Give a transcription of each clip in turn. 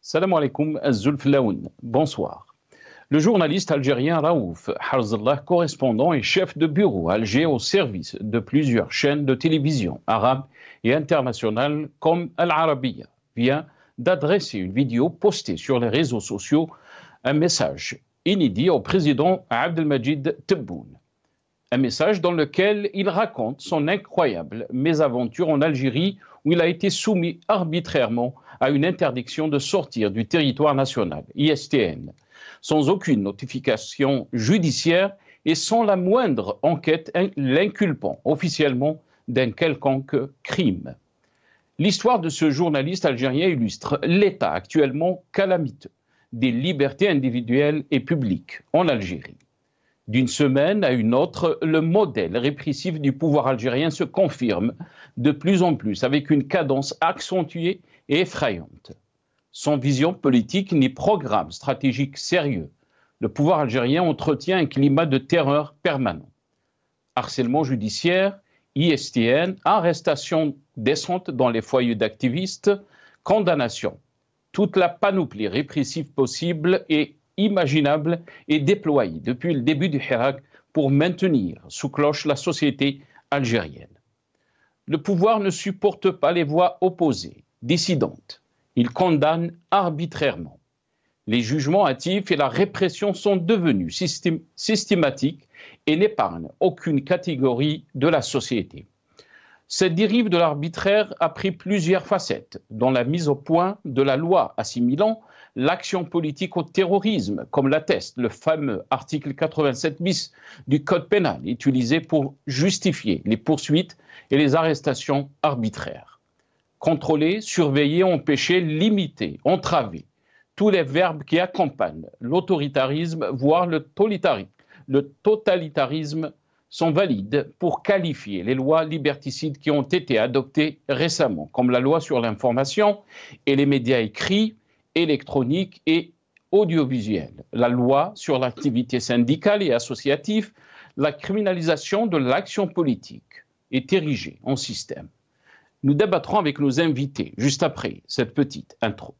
Salam alaikum az-Zulflaoun. Bonsoir. Le journaliste algérien Raouf Harzallah, correspondant et chef de bureau à Alger au service de plusieurs chaînes de télévision arabes et internationales comme Al Arabiya, vient d'adresser une vidéo postée sur les réseaux sociaux, un message inédit au président Abdelmadjid Tebboune. Un message dans lequel il raconte son incroyable mésaventure en Algérie où il a été soumis arbitrairement à une interdiction de sortir du territoire national, ISTN, sans aucune notification judiciaire et sans la moindre enquête l'inculpant officiellement d'un quelconque crime. L'histoire de ce journaliste algérien illustre l'état actuellement calamiteux des libertés individuelles et publiques en Algérie. D'une semaine à une autre, le modèle répressif du pouvoir algérien se confirme de plus en plus avec une cadence accentuée et effrayante. Sans vision politique ni programme stratégique sérieux, le pouvoir algérien entretient un climat de terreur permanent. Harcèlement judiciaire, ISTN, arrestation décente dans les foyers d'activistes, condamnation. Toute la panoplie répressive possible et imaginable est déployée depuis le début du Hirak pour maintenir sous cloche la société algérienne. Le pouvoir ne supporte pas les voix opposées, dissidentes. Il condamne arbitrairement. Les jugements hâtifs et la répression sont devenus systématiques et n'épargnent aucune catégorie de la société. Cette dérive de l'arbitraire a pris plusieurs facettes, dont la mise au point de la loi assimilant l'action politique au terrorisme, comme l'atteste le fameux article 87 bis du Code pénal, utilisé pour justifier les poursuites et les arrestations arbitraires. Contrôler, surveiller, empêcher, limiter, entraver, tous les verbes qui accompagnent l'autoritarisme, voire le totalitarisme, sont valides pour qualifier les lois liberticides qui ont été adoptées récemment, comme la loi sur l'information et les médias écrits, électroniques et audiovisuels, la loi sur l'activité syndicale et associative, la criminalisation de l'action politique est érigée en système. Nous débattrons avec nos invités juste après cette petite intro.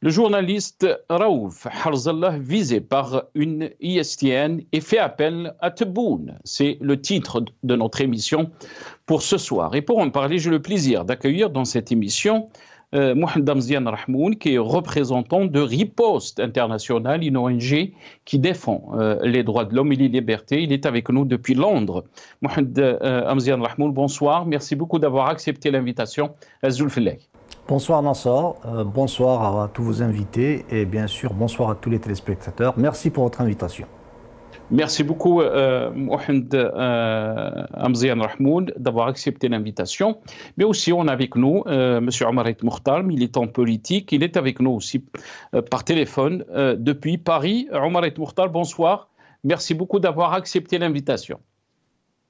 Le journaliste Raouf Harzallah, visé par une ISTN, et fait appel à Tebboune. C'est le titre de notre émission pour ce soir. Et pour en parler, j'ai le plaisir d'accueillir dans cette émission Mohamed Amzian Rahmoun, qui est représentant de Riposte International, une ONG qui défend les droits de l'homme et les libertés. Il est avec nous depuis Londres. Mohamed Amzian Rahmoun, bonsoir. Merci beaucoup d'avoir accepté l'invitation à Zulflaoun. Bonsoir Nassar, bonsoir à tous vos invités et bien sûr bonsoir à tous les téléspectateurs. Merci pour votre invitation. Merci beaucoup Mohamed Amzian Rahmoun d'avoir accepté l'invitation. Mais aussi on a avec nous M. Omaret Mokhtar, militant politique. Il est avec nous aussi par téléphone depuis Paris. Omaret Mokhtar, bonsoir. Merci beaucoup d'avoir accepté l'invitation.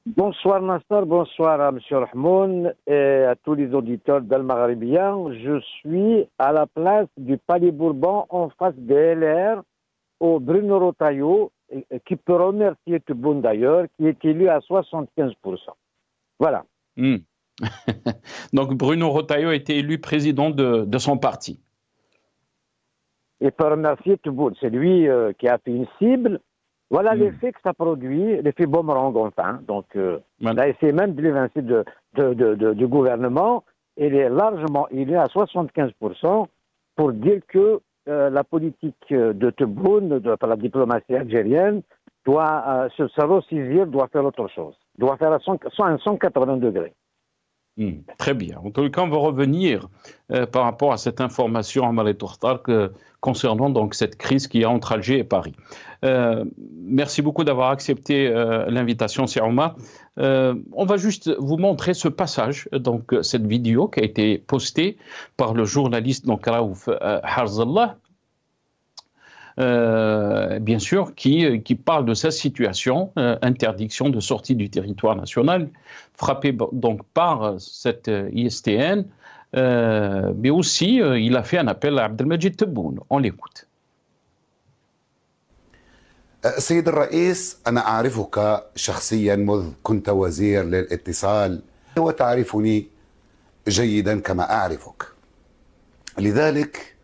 Bonsoir Nassar, bonsoir à M. Rahmoun et à tous les auditeurs d'Al Magharibiya. Je suis à la place du Palais Bourbon en face des LR au Bruno Retailleau, qui peut remercier Tebboune d'ailleurs, qui est élu à 75%. Voilà. Donc Bruno Retailleau a été élu président de son parti. Il peut remercier Tebboune. C'est lui qui a fait une cible. Voilà l'effet que ça produit, l'effet boomerang enfin. Donc, on a essayé même de l'évincer du gouvernement. Il est largement élu à 75% pour dire que la politique de Tebboune, la diplomatie algérienne, doit se ressaisir, doit faire autre chose. Doit faire un 180 degrés. Très bien. En tout cas, on va revenir par rapport à cette information à Malet Tourtar concernant donc cette crise qu'il y a entre Alger et Paris. Merci beaucoup d'avoir accepté l'invitation, Sir Omar. On va juste vous montrer ce passage, donc cette vidéo qui a été postée par le journaliste donc Raouf Harzallah. bien sûr, qui parle de sa situation, interdiction de sortie du territoire national, frappé donc par cette ISTN, mais aussi il a fait un appel à Abdelmajid Tebboune. On l'écoute. سيد الرئيس، أنا أعرفك شخصيا منذ كنت وزير للاتصال وتعرفني جيدا كما أعرفك، لذلك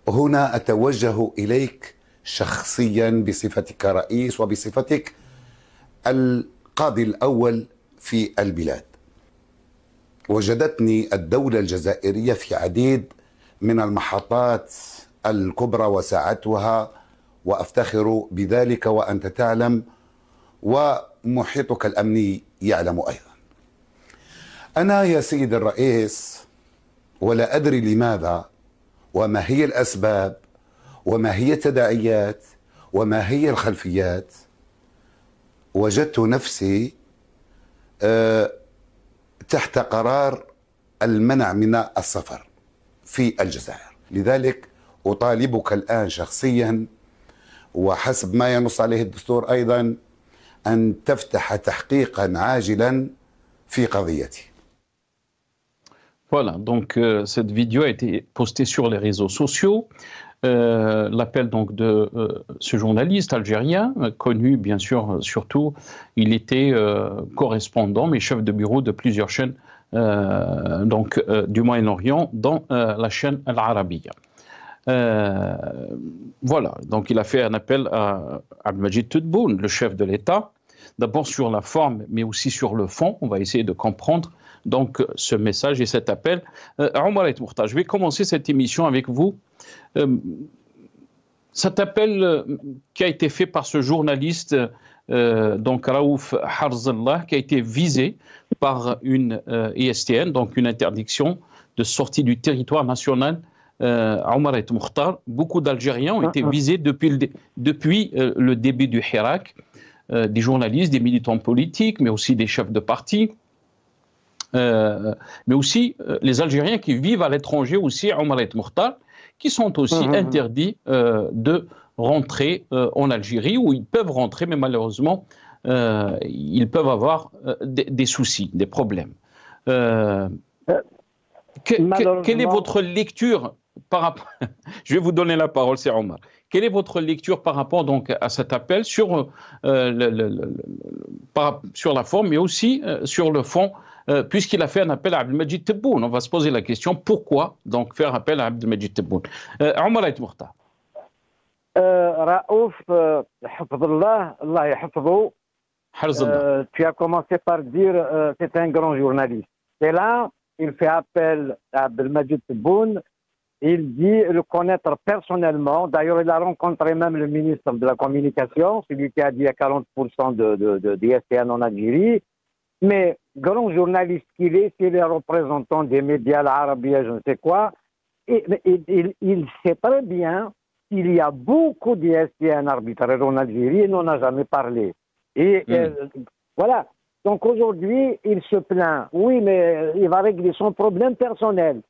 هنا أتوجه إليك شخصيا بصفتك رئيس وبصفتك القاضي الأول في البلاد. وجدتني الدولة الجزائرية في عديد من المحطات الكبرى وساعدتها وأفتخر بذلك وأنت تعلم ومحيطك الأمني يعلم أيضا. أنا يا سيد الرئيس ولا أدري لماذا وما هي الأسباب وما هي التداعيات وما هي الخلفيات، وجدت نفسي تحت قرار المنع من السفر في الجزائر. لذلك أطالبك الآن شخصيا وحسب ما ينص عليه الدستور أيضا أن تفتح تحقيقا عاجلا في قضيتي. Voilà, donc cette vidéo a été postée sur les réseaux sociaux. L'appel donc de ce journaliste algérien, connu bien sûr, surtout, il était correspondant, mais chef de bureau de plusieurs chaînes du Moyen-Orient, dont la chaîne Al Arabiya. Voilà, donc il a fait un appel à Abdelmajid Tebboune, le chef de l'État, d'abord sur la forme, mais aussi sur le fond. On va essayer de comprendre donc ce message et cet appel. Omar El Mokhtar, je vais commencer cette émission avec vous. Cet appel qui a été fait par ce journaliste, donc Raouf Harzallah, qui a été visé par une ISTN, donc une interdiction de sortie du territoire national. Omar El Mokhtar, beaucoup d'Algériens ont été visés depuis le début du Hirak, des journalistes, des militants politiques, mais aussi des chefs de parti. Mais aussi les Algériens qui vivent à l'étranger aussi, Omar El Mokhtar, qui sont aussi interdits de rentrer en Algérie, où ils peuvent rentrer, mais malheureusement, ils peuvent avoir des soucis, des problèmes. Quelle est votre lecture par rapport... Je vais vous donner la parole, c'est Omar. Quelle est votre lecture par rapport donc à cet appel sur la forme, mais aussi sur le fond, puisqu'il a fait un appel à Abdelmajid Tebboune? On va se poser la question, pourquoi donc faire appel à Abdelmajid Tebboune? Omar El Mokhtar. Raouf, Hafidullah, Allah yahfidhou, tu as commencé par dire c'est un grand journaliste. Et là, il fait appel à Abdelmajid Tebboune. Il dit le connaître personnellement. D'ailleurs, il a rencontré même le ministre de la Communication, celui qui a dit à 40% d'ISTN en Algérie. Mais grand journaliste qu'il est, s'il est représentant des médias arabes, je ne sais quoi, il sait très bien qu'il y a beaucoup d'ISTN arbitraires en Algérie, il n'en a jamais parlé. Voilà. Donc aujourd'hui, il se plaint. Oui, mais il va régler son problème personnel.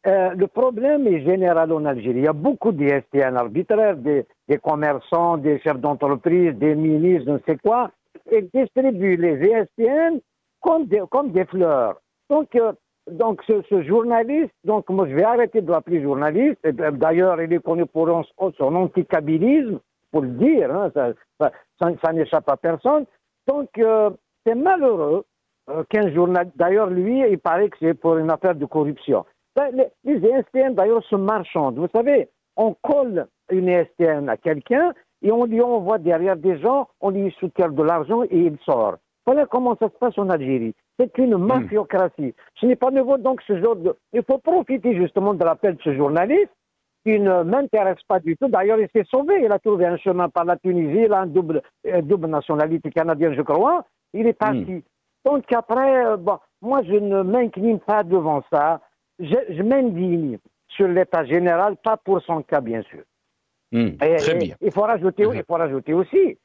Le problème est général en Algérie. Il y a beaucoup d'ISTN arbitraires, des commerçants, des chefs d'entreprise, des ministres, je ne sais quoi. Ils distribuent les ISTN comme des fleurs. Donc ce journaliste, donc moi je vais arrêter de l'appeler journaliste. D'ailleurs, il est connu pour son anti-kabylisme, pour le dire, hein, ça n'échappe à personne. Donc c'est malheureux qu'un journaliste, d'ailleurs lui, il paraît que c'est pour une affaire de corruption. Les ISTN d'ailleurs se marchandent. Vous savez, on colle une ISTN à quelqu'un et on lui envoie derrière des gens, on lui soutient de l'argent et il sort. Voilà comment ça se passe en Algérie. C'est une mafiocratie. Ce n'est pas nouveau, donc ce genre de... Il faut profiter justement de l'appel de ce journaliste qui ne m'intéresse pas du tout. D'ailleurs, il s'est sauvé. Il a trouvé un chemin par la Tunisie. Il a une double nationalité canadienne, je crois. Il est parti. Donc après, moi, je ne m'incline pas devant ça. Je m'indigne sur l'état général, pas pour son cas, bien sûr. Très bien. Il faut rajouter aussi,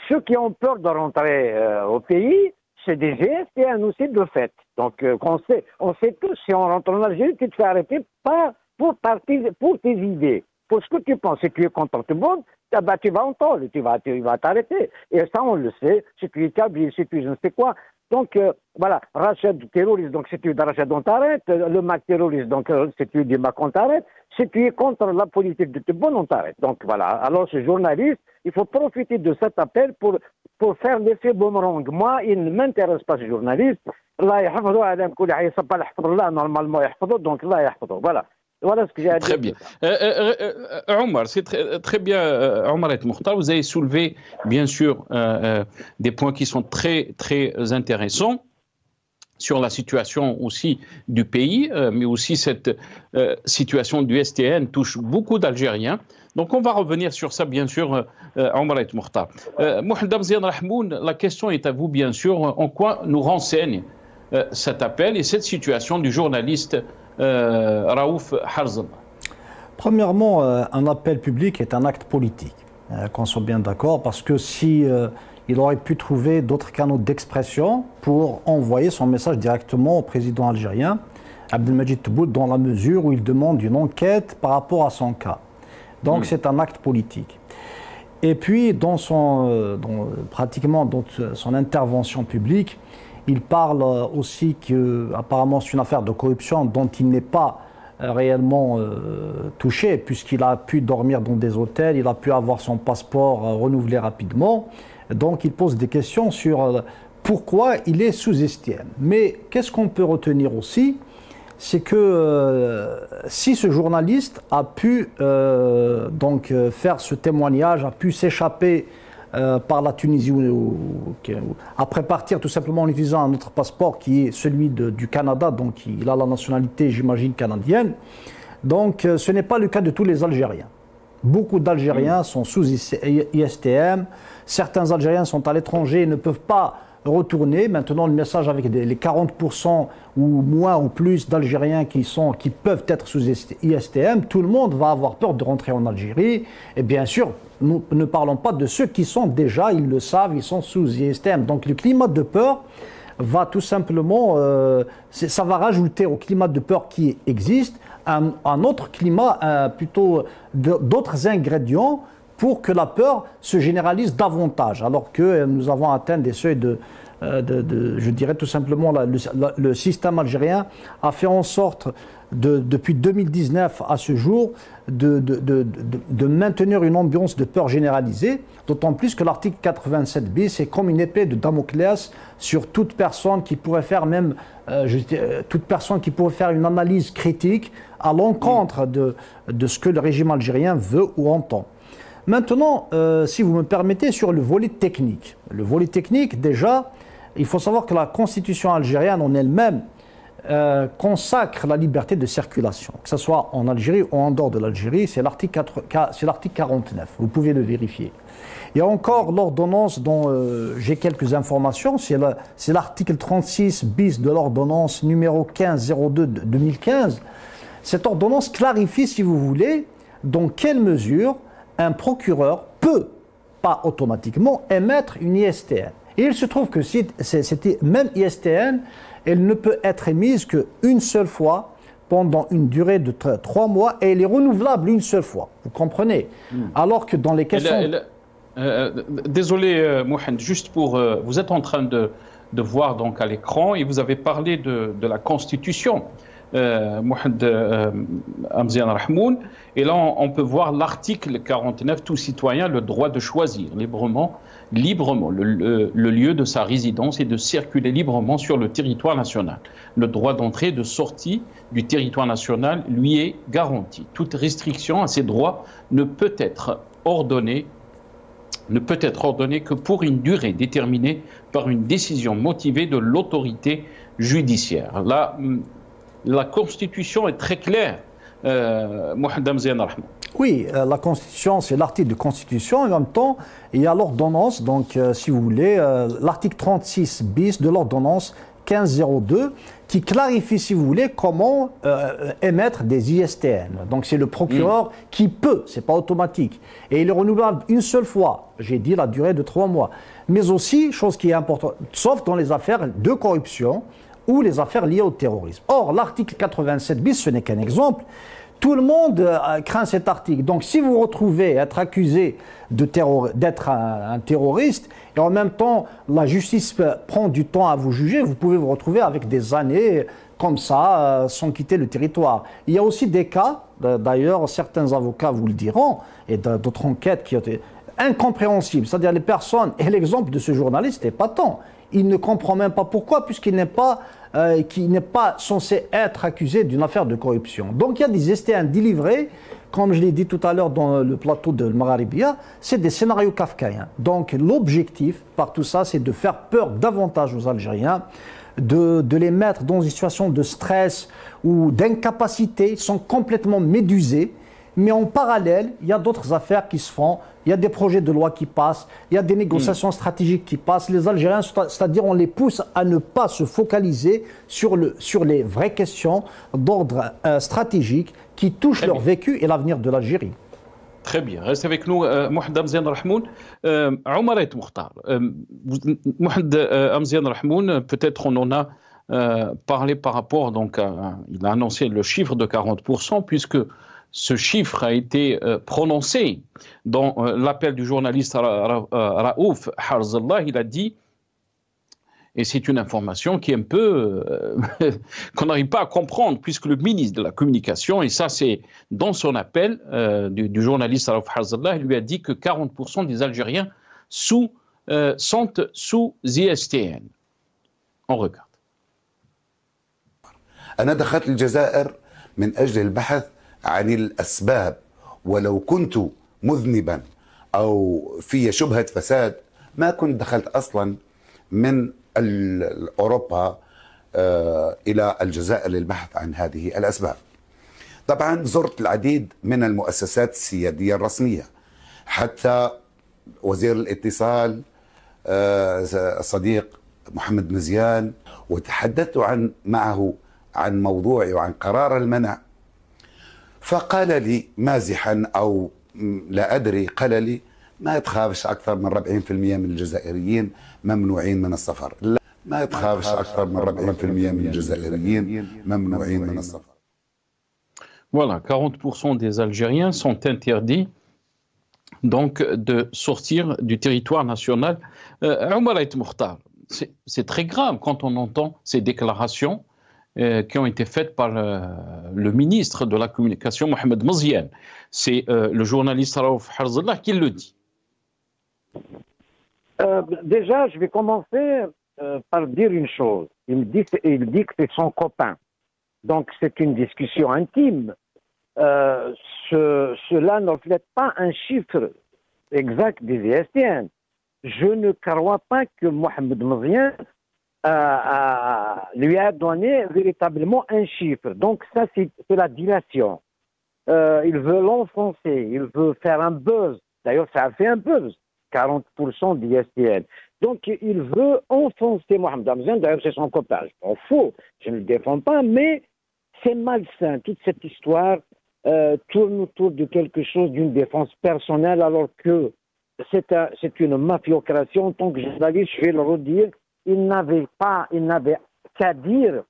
ceux qui ont peur de rentrer au pays, c'est des GSTN aussi de fait. Donc on sait tous, si on rentre en Algérie, tu te fais arrêter pas pour tes idées. pour ce que tu penses. Si tu es contre tout le monde, tu vas en tort, tu vas t'arrêter. Et ça, on le sait. Si tu es kabyle, si tu es je ne sais quoi. Donc, voilà, Rachid terroriste, donc si tu es de Rachid, on t'arrête. Le Mac terroriste, donc si tu es du Mac, on t'arrête. Si tu es contre la politique de Tebboune, on t'arrête. Donc, voilà. Alors, ce journaliste, il faut profiter de cet appel pour faire l'effet boomerang. Moi, il ne m'intéresse pas, ce journaliste. Allah yahfadou, Adam Kouli, Aïsabal yahfadullah, normalement yahfadou, donc Allah yahfadou. Voilà. Voilà ce que j'ai à dire. Très bien. Omar, c'est très bien, Omar et Mokhtar, vous avez soulevé, bien sûr, des points qui sont très, très intéressants sur la situation aussi du pays, mais aussi cette situation du STN touche beaucoup d'Algériens. Donc on va revenir sur ça, bien sûr, Omar et Mokhtar. Mohamed Amzian Rahmoun, la question est à vous, bien sûr, en quoi nous renseigne cet appel et cette situation du journaliste Raouf Harzallah. Premièrement, un appel public est un acte politique, qu'on soit bien d'accord, parce que si il aurait pu trouver d'autres canaux d'expression pour envoyer son message directement au président algérien, Abdelmadjid Tebboune, dans la mesure où il demande une enquête par rapport à son cas. Donc c'est un acte politique. Et puis, pratiquement dans son intervention publique, il parle aussi qu'apparemment c'est une affaire de corruption dont il n'est pas réellement touché, puisqu'il a pu dormir dans des hôtels, il a pu avoir son passeport renouvelé rapidement. Donc il pose des questions sur pourquoi il est sous STM. Mais qu'est-ce qu'on peut retenir aussi? C'est que si ce journaliste a pu faire ce témoignage, a pu s'échapper par la Tunisie, après partir tout simplement en utilisant un autre passeport qui est celui du Canada, donc il a la nationalité, j'imagine, canadienne. Donc ce n'est pas le cas de tous les Algériens. Beaucoup d'Algériens sont sous ISTM, certains Algériens sont à l'étranger et ne peuvent pas retourner. Maintenant, le message avec les 40% ou moins ou plus d'Algériens qui peuvent être sous ISTM, tout le monde va avoir peur de rentrer en Algérie. Et bien sûr, nous ne parlons pas de ceux qui sont déjà, ils le savent, ils sont sous ISTM. Donc le climat de peur va tout simplement, ça va rajouter au climat de peur qui existe un autre climat, plutôt d'autres ingrédients pour que la peur se généralise davantage, alors que nous avons atteint des seuils je dirais tout simplement, le système algérien a fait en sorte, depuis 2019 à ce jour, de maintenir une ambiance de peur généralisée, d'autant plus que l'article 87 bis est comme une épée de Damoclès sur toute personne qui pourrait faire une analyse critique à l'encontre de ce que le régime algérien veut ou entend. Maintenant, si vous me permettez, sur le volet technique. Le volet technique, déjà, il faut savoir que la constitution algérienne en elle-même consacre la liberté de circulation, que ce soit en Algérie ou en dehors de l'Algérie, c'est l'article 49, vous pouvez le vérifier. Il y a encore l'ordonnance dont j'ai quelques informations, c'est l'article 36 bis de l'ordonnance numéro 1502 de 2015. Cette ordonnance clarifie, si vous voulez, dans quelle mesure un procureur peut, pas automatiquement, émettre une ISTN. Et il se trouve que c'était même ISTN, elle ne peut être émise qu'une seule fois pendant une durée de 3 mois et elle est renouvelable une seule fois. Vous comprenez? Alors que dans les questions... Désolé, Mohamed, juste pour... vous êtes en train de voir donc à l'écran et vous avez parlé de la Constitution. Mohamed Amzian Rahmoun, et là on peut voir l'article 49, tout citoyen le droit de choisir librement le lieu de sa résidence et de circuler librement sur le territoire national. Le droit d'entrée et de sortie du territoire national lui est garanti. Toute restriction à ces droits ne peut être ordonnée que pour une durée déterminée par une décision motivée de l'autorité judiciaire. Là, la Constitution est très claire, Mohamed Amzian Rahmoun. Oui, la Constitution, c'est l'article de Constitution, et en même temps, il y a l'ordonnance, donc si vous voulez, l'article 36 bis de l'ordonnance 1502, qui clarifie, si vous voulez, comment émettre des ISTN. Donc c'est le procureur qui peut, c'est pas automatique. Et il est renouvelable une seule fois, j'ai dit la durée de 3 mois. Mais aussi, chose qui est importante, sauf dans les affaires de corruption, ou les affaires liées au terrorisme. Or, l'article 87 bis, ce n'est qu'un exemple. Tout le monde craint cet article. Donc si vous vous retrouvez être accusé d'être un terroriste et en même temps la justice prend du temps à vous juger, vous pouvez vous retrouver avec des années comme ça sans quitter le territoire. Il y a aussi des cas, d'ailleurs certains avocats vous le diront, et d'autres enquêtes qui ont été incompréhensibles. C'est-à-dire les personnes, et l'exemple de ce journaliste est patent. Il ne comprend même pas pourquoi, puisqu'il n'est pas censé être accusé d'une affaire de corruption. Donc il y a des ST1 délivrés, comme je l'ai dit tout à l'heure dans le plateau de Magharibia, c'est des scénarios kafkaïens. Donc l'objectif par tout ça, c'est de faire peur davantage aux Algériens, de les mettre dans une situation de stress ou d'incapacité, ils sont complètement médusés. Mais en parallèle, il y a d'autres affaires qui se font, il y a des projets de loi qui passent, il y a des négociations stratégiques qui passent. Les Algériens, c'est-à-dire on les pousse à ne pas se focaliser sur les vraies questions d'ordre stratégique qui touchent leur vécu et l'avenir de l'Algérie. Très bien. Reste avec nous, Mohamed Amzian Rahmoun. Omar et Mokhtar. Mohamed Amzian Rahmoun, peut-être on en a parlé par rapport, donc, il a annoncé le chiffre de 40%, puisque ce chiffre a été prononcé dans l'appel du journaliste Raouf Harzallah. Il a dit, et c'est une information qui est un peu qu'on n'arrive pas à comprendre, puisque le ministre de la Communication, et ça c'est dans son appel du journaliste Raouf Harzallah, il lui a dit que 40% des Algériens sont sous ISTN. On regarde. أنا دخلت الجزائر من أجل البحث عن الأسباب، ولو كنت مذنبا أو في شبهة فساد ما كنت دخلت أصلا من أوروبا إلى الجزائر للبحث عن هذه الأسباب. طبعا زرت العديد من المؤسسات السيادية الرسمية، حتى وزير الاتصال الصديق محمد مزيان، وتحدثت معه عن موضوعي وعن قرار المنع، فقال لي مازحا أو لا أدري، قال لي ما تخافش أكثر من 40% من الجزائريين ممنوعين من السفر. لا ما تخافش أكثر من 40% من الجزائريين ممنوعين من السفر. Voilà, 40% des Algériens sont interdits donc de sortir du territoire national. Omar et Mokhtar, c'est très grave quand on entend ces déclarations qui ont été faites par le ministre de la Communication, Mohamed Mziane. C'est le journaliste Raouf Harzallah qui le dit. Déjà, je vais commencer par dire une chose. Il dit que c'est son copain. Donc, c'est une discussion intime. Cela ne reflète pas un chiffre exact des ISTN. Je ne crois pas que Mohamed Mziane lui a donné véritablement un chiffre. Donc ça, c'est la dilation. Il veut l'enfoncer, il veut faire un buzz. D'ailleurs, ça a fait un buzz, 40% d'ISTN. Donc il veut enfoncer Mohamed Mziane. D'ailleurs, c'est son copain. Je m'en fous, je ne le défends pas, mais c'est malsain. Toute cette histoire tourne autour de quelque chose, d'une défense personnelle, alors que c'est une mafiocratie. En tant que journaliste, je vais le redire, il n'avait qu'à dire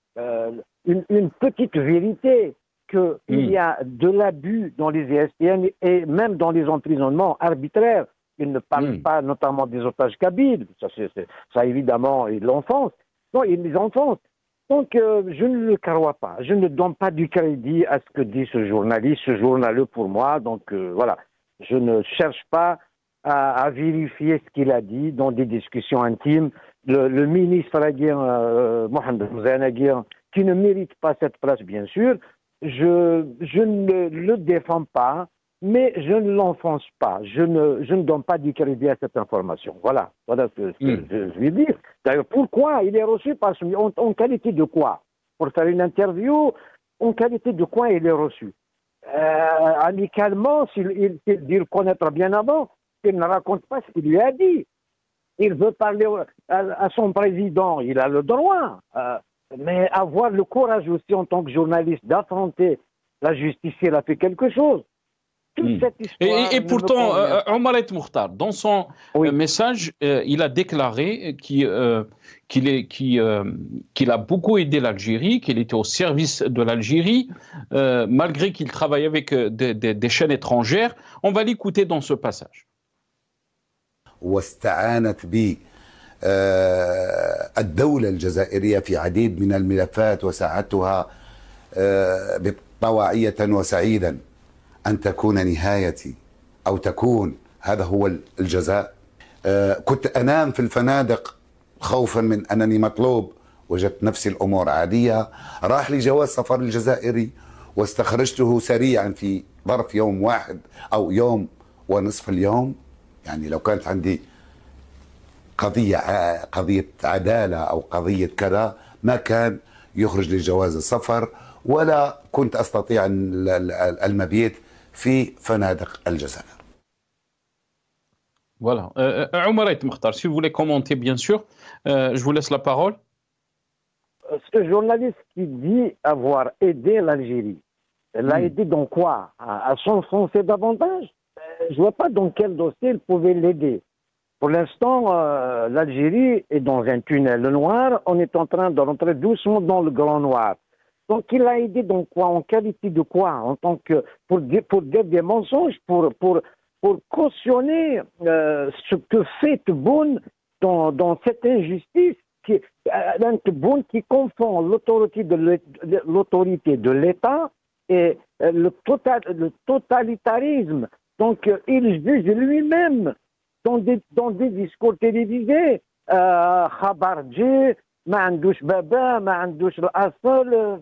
une petite vérité, qu'il y a de l'abus dans les ISTN et même dans les emprisonnements arbitraires. Il ne parle pas notamment des otages kabyles, ça évidemment, il l'enfonce. Non, il les enfonce. Donc, je ne le crois pas. Je ne donne pas du crédit à ce que dit ce journaliste, ce journaleux pour moi. Donc, voilà. Je ne cherche pas à vérifier ce qu'il a dit dans des discussions intimes. Le ministre Mohamed Mziane, qui ne mérite pas cette place, bien sûr, je ne le défends pas, mais je ne l'enfonce pas. Je ne donne pas du crédit à cette information. Voilà ce que je vais dire. D'ailleurs, pourquoi il est reçu en qualité de quoi? Pour faire une interview, en qualité de quoi il est reçu? Amicalement, s'il dit le connaître bien avant, il ne raconte pas ce qu'il lui a dit. Il veut parler à son président, il a le droit. Mais avoir le courage aussi en tant que journaliste d'affronter la justice, il a fait quelque chose. toute cette histoire... Et pourtant, Omar El Mokhtar, dans son message, il a déclaré qu'il a beaucoup aidé l'Algérie, qu'il était au service de l'Algérie, malgré qu'il travaille avec des chaînes étrangères. On va l'écouter dans ce passage. واستعانت بالدولة الجزائرية في عديد من الملفات وساعدتها طواعية وسعيدا أن تكون نهايتي أو تكون هذا هو الجزاء. كنت أنام في الفنادق خوفا من أنني مطلوب، وجدت نفسي الأمور عادية. راح لي جواز سفر الجزائري واستخرجته سريعا في ظرف يوم واحد أو يوم ونصف اليوم. يعني لو كانت عندي قضية عدالة أو قضية كذا ما كان يخرج لي جواز السفر ولا كنت أستطيع المبيت في فنادق الجزائر. Voilà. Omar El Mokhtar, si vous voulez commenter, bien sûr, je vous laisse la parole. Ce journaliste qui dit avoir aidé l'Algérie, l'a aidé dans quoi? À s'enfoncer davantage? Je ne vois pas dans quel dossier il pouvait l'aider. Pour l'instant, l'Algérie est dans un tunnel noir. On est en train de rentrer doucement dans le grand noir. Donc, il a aidé dans quoi? En qualité de quoi? En tant que pour dire des mensonges, pour cautionner ce que fait Tebboune dans cette injustice, un Tebboune qui confond l'autorité de l'État et le totalitarisme. Donc, il juge lui-même dans des discours télévisés. Khabarji, ما عندوش بابا ما عندوش الاصل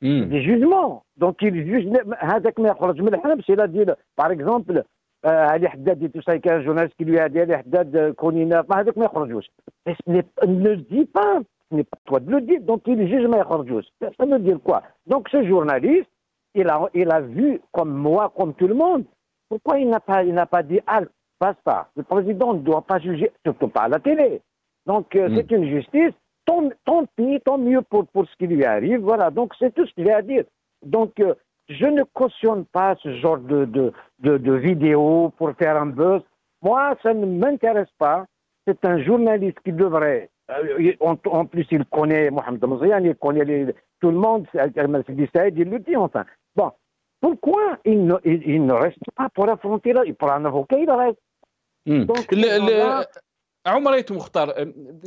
des jugements. Donc il juge هذاك ما يخرج من الحبس. Il a dit par exemple علي حداد tout ça, un journaliste qui lui a dit علي حداد كونينا هذاك ما يخرجوش. Ne le dis pas, ce n'est pas toi de le dire. Donc il juge ما يخرجوش. Ça veut dire quoi? Donc ce journaliste, il a vu comme moi, comme tout le monde. Pourquoi il n'a pas dit basta? Le président ne doit pas juger, surtout pas à la télé. Donc c'est une justice. Tant pis, tant mieux pour ce qui lui arrive. Voilà, donc c'est tout ce qu'il y a à dire. Donc je ne cautionne pas ce genre de vidéos pour faire un buzz. Moi, ça ne m'intéresse pas. C'est un journaliste qui devrait... en plus, il connaît Mohamed Mziane, il connaît tout le monde, il le dit enfin. Bon, pourquoi il ne reste pas pour affronter là? Il prend un avocat, il reste. Donc, Omar El Mokhtar,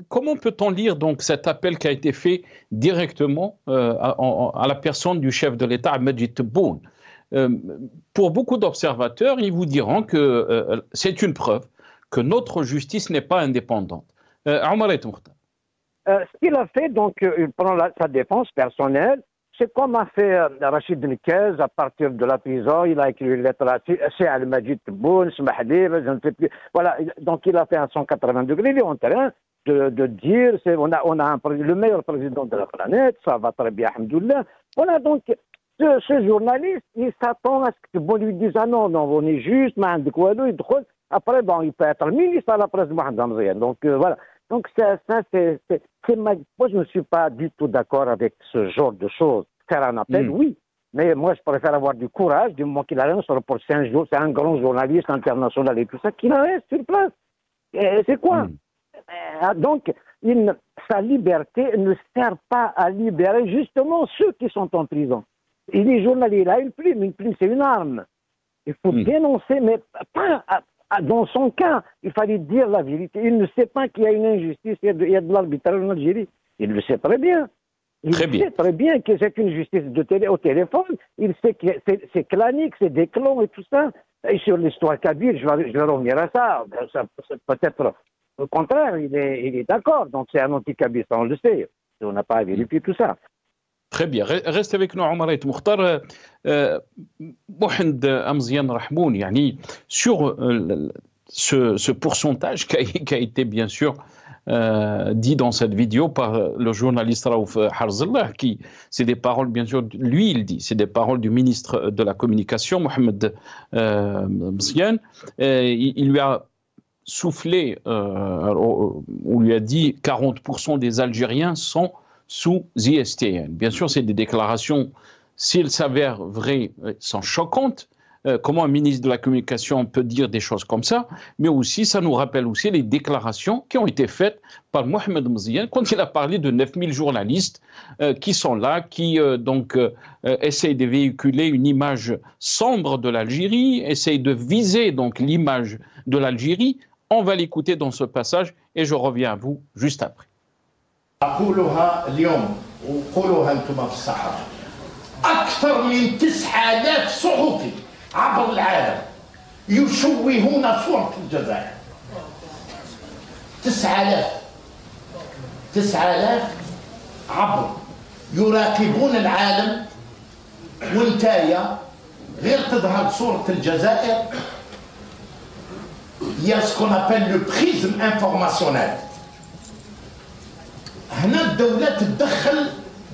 comment peut-on lire donc cet appel qui a été fait directement à la personne du chef de l'État, Majid Tebboune? Pour beaucoup d'observateurs, ils vous diront que c'est une preuve que notre justice n'est pas indépendante. Omar El Mokhtar. Ce qu'il a fait, donc, il prend sa défense personnelle. C'est comme a fait Rachid Nekez à partir de la prison. Il a écrit une lettre à Al-Majid Tebboune, je ne sais plus. Voilà, donc il a fait un 180 degrés. Il est en train de dire on a le meilleur président de la planète, ça va très bien, alhamdoulilah. Voilà, donc ce journaliste, il s'attend à ce que Tebboune lui dise ah non, on est juste, après, bon, il peut être ministre à la place de Mohamed Mziane. Donc voilà. Donc moi je ne suis pas du tout d'accord avec ce genre de choses. Faire un appel, oui, mais moi je préfère avoir du courage du moment qu'il a rien sur le poste. C'est un grand journaliste international et tout ça, qu'il reste sur place. C'est quoi? Donc sa liberté ne sert pas à libérer justement ceux qui sont en prison. Il est journaliste, il a une plume c'est une arme. Il faut dénoncer, mais pas... Dans son cas, il fallait dire la vérité. Il ne sait pas qu'il y a une injustice, il y a de l'arbitraire en Algérie. Il le sait très bien. Il sait très bien que c'est une justice au téléphone. Il sait que c'est clanique, c'est des clans et tout ça. Et sur l'histoire kabyle, je vais revenir à ça. Peut-être au contraire, il est d'accord. Donc c'est un anti-kabyle, ça on le sait. On n'a pas à vérifier tout ça. Très bien. Reste avec nous, Omar El Mokhtar. Mohamed Mziane Rahmoun, sur ce pourcentage qui a été bien sûr dit dans cette vidéo par le journaliste Raouf Harzallah, c'est des paroles, bien sûr, lui il dit, c'est des paroles du ministre de la Communication, Mohamed Mziane. Il lui a soufflé, on lui a dit 40% des Algériens sont sous ISTN. Bien sûr, c'est des déclarations, s'ils s'avèrent vraies, sont choquantes, comment un ministre de la Communication peut dire des choses comme ça, mais aussi, ça nous rappelle aussi les déclarations qui ont été faites par Mohamed Mziane quand il a parlé de 9000 journalistes qui sont là, qui essayent de véhiculer une image sombre de l'Algérie, essayent de viser donc l'image de l'Algérie. On va l'écouter dans ce passage et je reviens à vous juste après. أقولها اليوم وقولوها أنتم في الصحافة أكثر من 9000 صحفي عبر العالم يشوهون صورة الجزائر 9000 عبر يراقبون العالم وانتايا غير تظهر صورة الجزائر il y a ce qu'on appelle le prisme informationnel. هنا الدولة تتدخل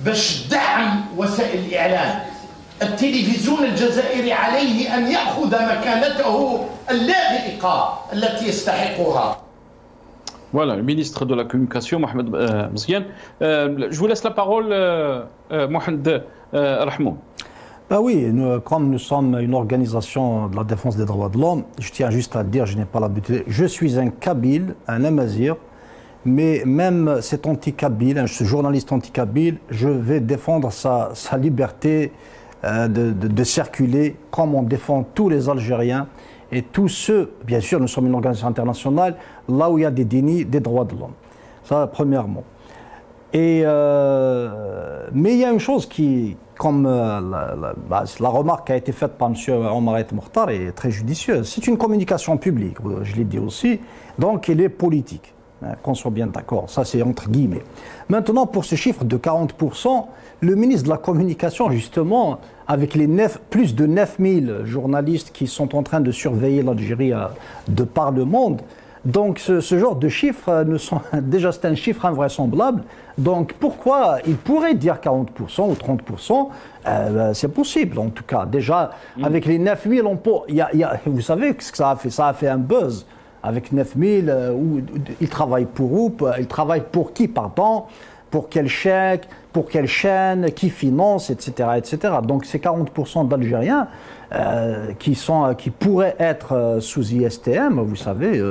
باش تدعم وسائل الإعلام. التلفزيون الجزائري عليه أن يأخذ مكانته اللائقة التي يستحقها. Voilà, le ministre de la Communication, Mohamed Mziane. Je vous laisse la parole, Mohamed Rahmoun. Ben oui, comme nous sommes une organisation de la défense des droits de l'homme, je tiens juste à dire, je n'ai pas l'habitude, je suis un Kabyle, un Amazir, mais même cet anti-Kabyle, ce journaliste anti-Kabyle, je vais défendre sa liberté de circuler, comme on défend tous les Algériens et tous ceux, bien sûr, nous sommes une organisation internationale, là où il y a des dénis des droits de l'homme. Ça, premièrement. Mais il y a une chose qui, comme la remarque qui a été faite par M. Omar El Mokhtar est très judicieuse. C'est une communication publique, je l'ai dit aussi, donc elle est politique. Qu'on soit bien d'accord, ça c'est entre guillemets. Maintenant, pour ce chiffre de 40%, le ministre de la Communication, justement, avec les plus de 9000 journalistes qui sont en train de surveiller l'Algérie de par le monde, donc ce genre de chiffres, déjà c'est un chiffre invraisemblable, donc pourquoi il pourrait dire 40% ou 30%, c'est possible en tout cas. Déjà, avec les 9000, vous savez ce que ça a fait un buzz. Avec 9000, où ils travaillent pour où, ils travaillent pour qui, pardon, pour quel chèque, pour quelle chaîne, qui finance, etc. etc. Donc c'est 40% d'Algériens qui pourraient être sous ISTM, vous savez,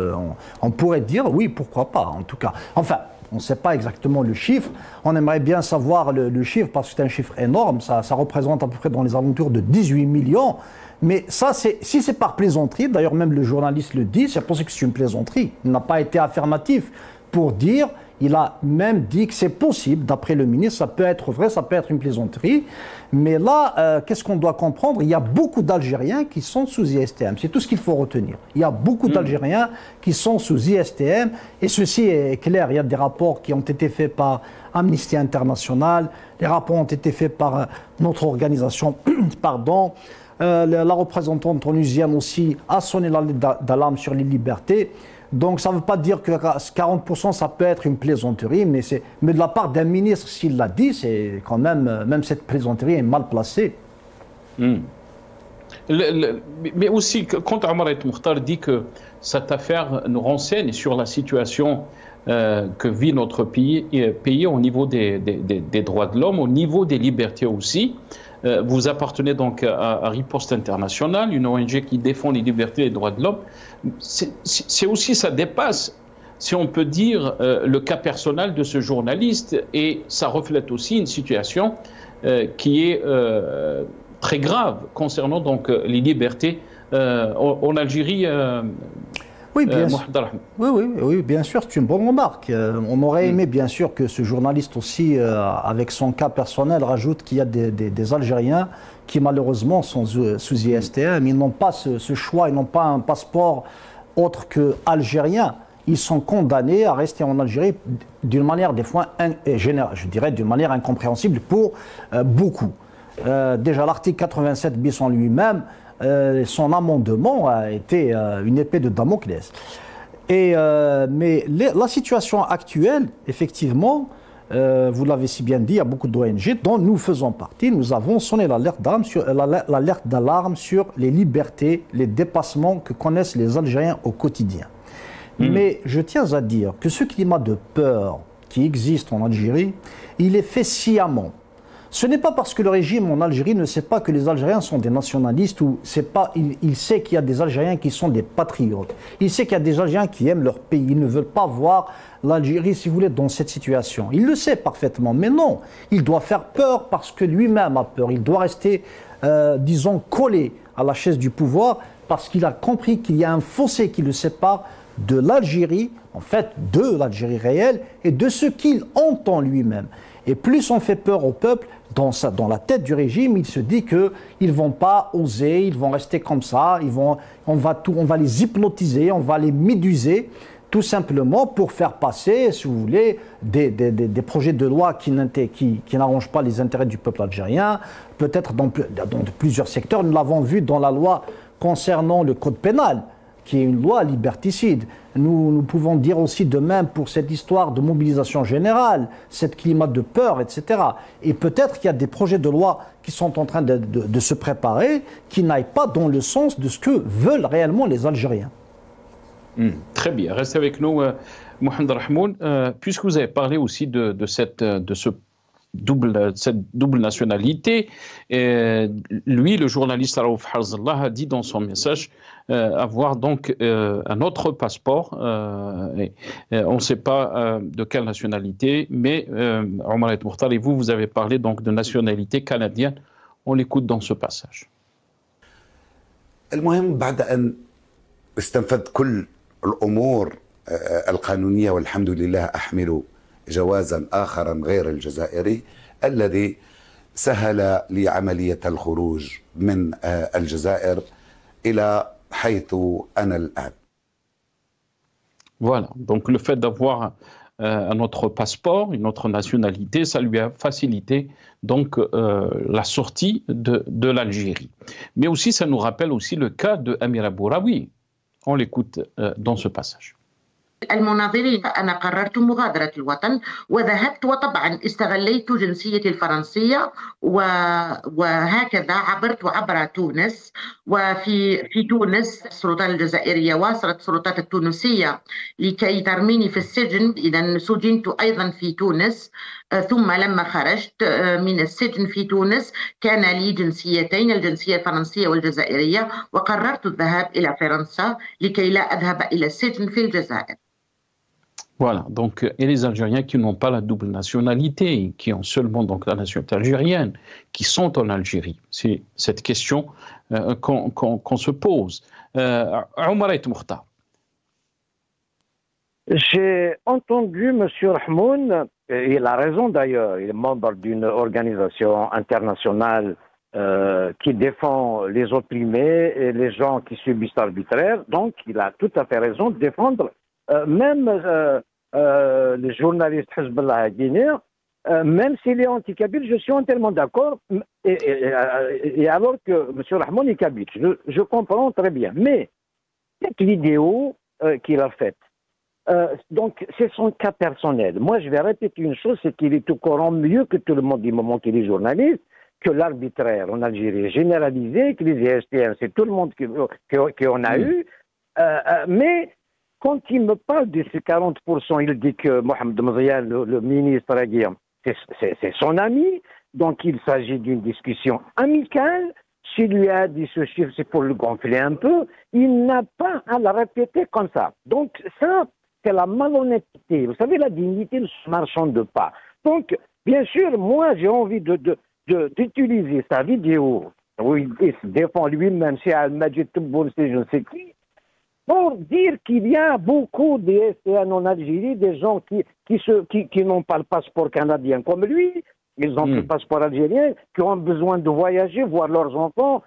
on pourrait dire oui, pourquoi pas, en tout cas. Enfin, on ne sait pas exactement le chiffre, on aimerait bien savoir le chiffre parce que c'est un chiffre énorme, ça représente à peu près dans les alentours de 18 millions. Mais ça, si c'est par plaisanterie, d'ailleurs même le journaliste le dit, c'est pour ça que c'est une plaisanterie. Il n'a pas été affirmatif pour dire, il a même dit que c'est possible, d'après le ministre, ça peut être vrai, ça peut être une plaisanterie. Mais là, qu'est-ce qu'on doit comprendre? Il y a beaucoup d'Algériens qui sont sous ISTM, c'est tout ce qu'il faut retenir. Il y a beaucoup d'Algériens qui sont sous ISTM, et ceci est clair, il y a des rapports qui ont été faits par Amnesty International, les rapports ont été faits par notre organisation, pardon, la représentante onusienne aussi a sonné l'alarme sur les libertés. Donc ça ne veut pas dire que 40% ça peut être une plaisanterie, mais de la part d'un ministre, s'il l'a dit, c'est quand même cette plaisanterie est mal placée. Mais aussi, quand Omar El Mokhtar dit que cette affaire nous renseigne sur la situation que vit notre pays au niveau des droits de l'homme, au niveau des libertés aussi. Vous appartenez donc à Riposte International, une ONG qui défend les libertés et les droits de l'homme. C'est aussi, ça dépasse, si on peut dire, le cas personnel de ce journaliste, et ça reflète aussi une situation qui est très grave concernant donc les libertés en Algérie. Oui, bien sûr. Oui, bien sûr, c'est une bonne remarque. On aurait aimé, bien sûr, que ce journaliste aussi, avec son cas personnel, rajoute qu'il y a des Algériens qui, malheureusement, sont sous ISTM. Ils n'ont pas ce choix, ils n'ont pas un passeport autre que algérien. Ils sont condamnés à rester en Algérie d'une manière, des fois, je dirais, d'une manière incompréhensible pour beaucoup. Déjà, l'article 87 bis en lui-même, son amendement a été une épée de Damoclès. Mais la situation actuelle, effectivement, vous l'avez si bien dit, il y a beaucoup d'ONG dont nous faisons partie. Nous avons sonné l'alerte d'alarme sur les libertés, les dépassements que connaissent les Algériens au quotidien. Mais je tiens à dire que ce climat de peur qui existe en Algérie, il est fait sciemment. Ce n'est pas parce que le régime en Algérie ne sait pas que les Algériens sont des nationalistes ou c'est pas, il sait qu'il y a des Algériens qui sont des patriotes. Il sait qu'il y a des Algériens qui aiment leur pays. Ils ne veulent pas voir l'Algérie, si vous voulez, dans cette situation. Il le sait parfaitement, mais non. Il doit faire peur parce que lui-même a peur. Il doit rester, disons, collé à la chaise du pouvoir parce qu'il a compris qu'il y a un fossé qui le sépare de l'Algérie, en fait, de l'Algérie réelle et de ce qu'il entend lui-même. Et plus on fait peur au peuple, dans la tête du régime, il se dit qu'ils ne vont pas oser, ils vont rester comme ça, on va les hypnotiser, on va les méduser, tout simplement pour faire passer, si vous voulez, des projets de loi qui n'arrangent pas les intérêts du peuple algérien, peut-être dans plusieurs secteurs. Nous l'avons vu dans la loi concernant le code pénal, qui est une loi liberticide. Nous pouvons dire aussi de même pour cette histoire de mobilisation générale, cette climat de peur, etc. Et peut-être qu'il y a des projets de loi qui sont en train de se préparer, qui n'aillent pas dans le sens de ce que veulent réellement les Algériens. Très bien. Restez avec nous, Mohamed Rahmoun. Puisque vous avez parlé aussi de cette double nationalité. Et lui, le journaliste Raouf Harzallah, a dit dans son message avoir donc un autre passeport. On ne sait pas de quelle nationalité, mais Omar El Mokhtar et vous avez parlé donc de nationalité canadienne. On l'écoute dans ce passage. المهم بعد أن استنفذت كل الأمور القانونية والحمد لله أحمل جوازا آخرا غير الجزائري الذي سهل لي عملية الخروج من الجزائر إلى حيث أنا الآن. Voilà, donc le fait d'avoir un autre passeport, une autre nationalité, ça lui a facilité donc la sortie de l'Algérie. Mais aussi, ça nous rappelle aussi le cas de Amira Bouraoui. On l'écoute dans ce passage. المناظرين أنا قررت مغادرة الوطن وذهبت وطبعا استغليت جنسيتي الفرنسية وهكذا عبرت وعبر تونس وفي تونس السلطات الجزائرية واصلت السلطات التونسية لكي ترميني في السجن. إذا سجنت أيضا في تونس ثم لما خرجت من السجن في تونس كان لي جنسيتين الجنسية الفرنسية والجزائرية وقررت الذهاب إلى فرنسا لكي لا أذهب إلى السجن في الجزائر. Voilà, donc, et les Algériens qui n'ont pas la double nationalité, qui ont seulement donc la nationalité algérienne, qui sont en Algérie. C'est cette question qu'on se pose. Omar El Mokhtar. J'ai entendu M. Rahmoun, et il a raison d'ailleurs, il est membre d'une organisation internationale qui défend les opprimés et les gens qui subissent l'arbitraire, donc il a tout à fait raison de défendre même le journaliste Hezbollah guinéen, même s'il est anti-kabyle, je suis entièrement d'accord, et alors que M. Rahmoun est kabyle, je comprends très bien. Mais cette vidéo qu'il a faite, donc c'est son cas personnel. Moi, je vais répéter une chose, c'est qu'il est au courant mieux que tout le monde du moment qu'il est journaliste, que l'arbitraire en Algérie est généralisé, que les ISTN, c'est tout le monde qu'on a eu, mais quand il me parle de ces 40%, il dit que Mohamed Mzian, le ministre, c'est son ami, donc il s'agit d'une discussion amicale. S'il lui a dit ce chiffre, c'est pour le gonfler un peu. Il n'a pas à le répéter comme ça. Donc ça, c'est la malhonnêteté. Vous savez, la dignité ne se marchande pas. Donc, bien sûr, moi, j'ai envie d'utiliser sa vidéo où il se défend lui-même, c'est Al-Majid Tebboune, c'est je ne sais qui, pour dire qu'il y a beaucoup de STN en Algérie, des gens qui n'ont pas le passeport canadien comme lui, ils ont le passeport algérien, qui ont besoin de voyager, voir leurs enfants,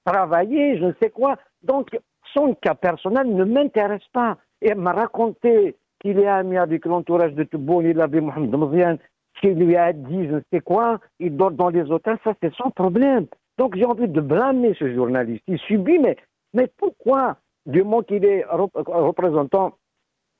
travailler, je ne sais quoi. Donc, son cas personnel ne m'intéresse pas. Et il m'a raconté qu'il est ami avec l'entourage de Tebboune, il avait Mohamed Mzian, qui lui a dit je ne sais quoi, il dort dans les hôtels, ça c'est son problème. Donc, j'ai envie de blâmer ce journaliste. Il subit, mais pourquoi? Du moment qu'il est représentant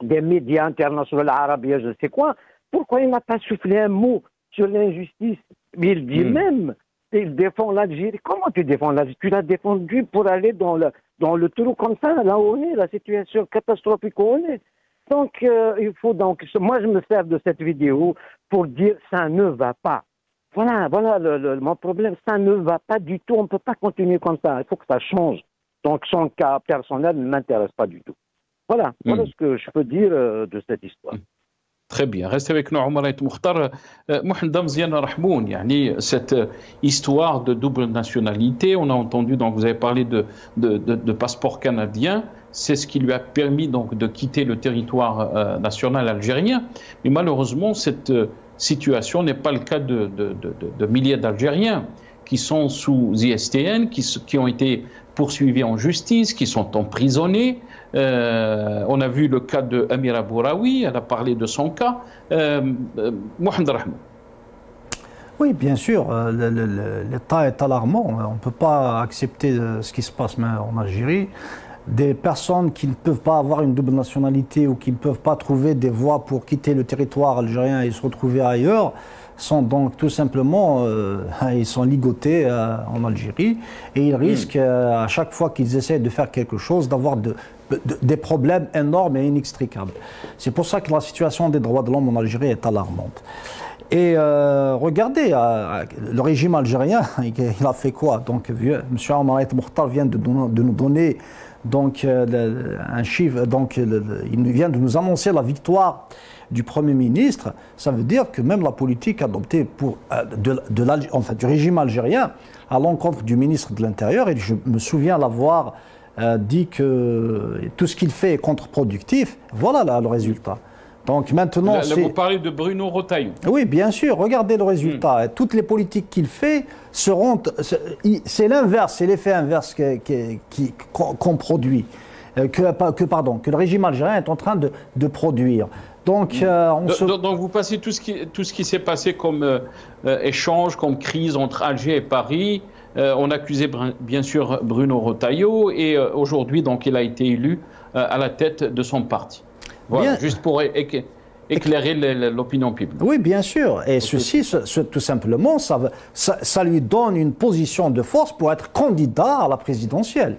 des médias internationaux arabes, je ne sais quoi, pourquoi il n'a pas soufflé un mot sur l'injustice? Il dit même, il défend l'Algérie. Comment tu défends l'Algérie? Tu l'as défendu pour aller dans le trou comme ça, là où on est, la situation catastrophique où on est. Donc, il faut donc, moi je me sers de cette vidéo pour dire ça ne va pas. Voilà mon problème. Ça ne va pas du tout. On ne peut pas continuer comme ça. Il faut que ça change. Donc son cas personnel ne m'intéresse pas du tout. Voilà ce que je peux dire de cette histoire. Très bien. Restez avec nous, Omar Mokhtar. Mohamed Mziane Rahmoun, cette histoire de double nationalité, on a entendu, donc vous avez parlé de passeport canadien, c'est ce qui lui a permis donc de quitter le territoire national algérien. Mais malheureusement, cette situation n'est pas le cas de milliers d'Algériens qui sont sous ISTN, qui ont été poursuivis en justice, qui sont emprisonnés. On a vu le cas de Amira Bouraoui, elle a parlé de son cas. Mohamed Rahmoun. Oui, bien sûr, l'État est alarmant. On ne peut pas accepter ce qui se passe en Algérie. Des personnes qui ne peuvent pas avoir une double nationalité ou qui ne peuvent pas trouver des voies pour quitter le territoire algérien et se retrouver ailleurs sont donc tout simplement ils sont ligotés en Algérie et ils risquent à chaque fois qu'ils essaient de faire quelque chose d'avoir des problèmes énormes et inextricables. C'est pour ça que la situation des droits de l'homme en Algérie est alarmante. Et regardez, le régime algérien, il a fait quoi? Donc, M. Omar Mokhtar vient de nous donner donc, un chiffre, donc il vient de nous annoncer la victoire du Premier ministre. Ça veut dire que même la politique adoptée du régime algérien à l'encontre du ministre de l'Intérieur, et je me souviens l'avoir dit que tout ce qu'il fait est contre-productif, voilà là, le résultat. Donc maintenant, là, vous parlez de Bruno Retailleau. Oui, bien sûr. Regardez le résultat. Toutes les politiques qu'il fait seront... C'est l'inverse, c'est l'effet inverse qu'on produit, que le régime algérien est en train de produire. Donc, donc vous passez tout ce qui s'est passé comme échange, comme crise entre Alger et Paris. On accusait bien sûr Bruno Retailleau et aujourd'hui, donc, il a été élu à la tête de son parti. Voilà, bien, juste pour éclairer l'opinion publique. Oui, bien sûr. Et ceci, tout simplement, ça lui donne une position de force pour être candidat à la présidentielle.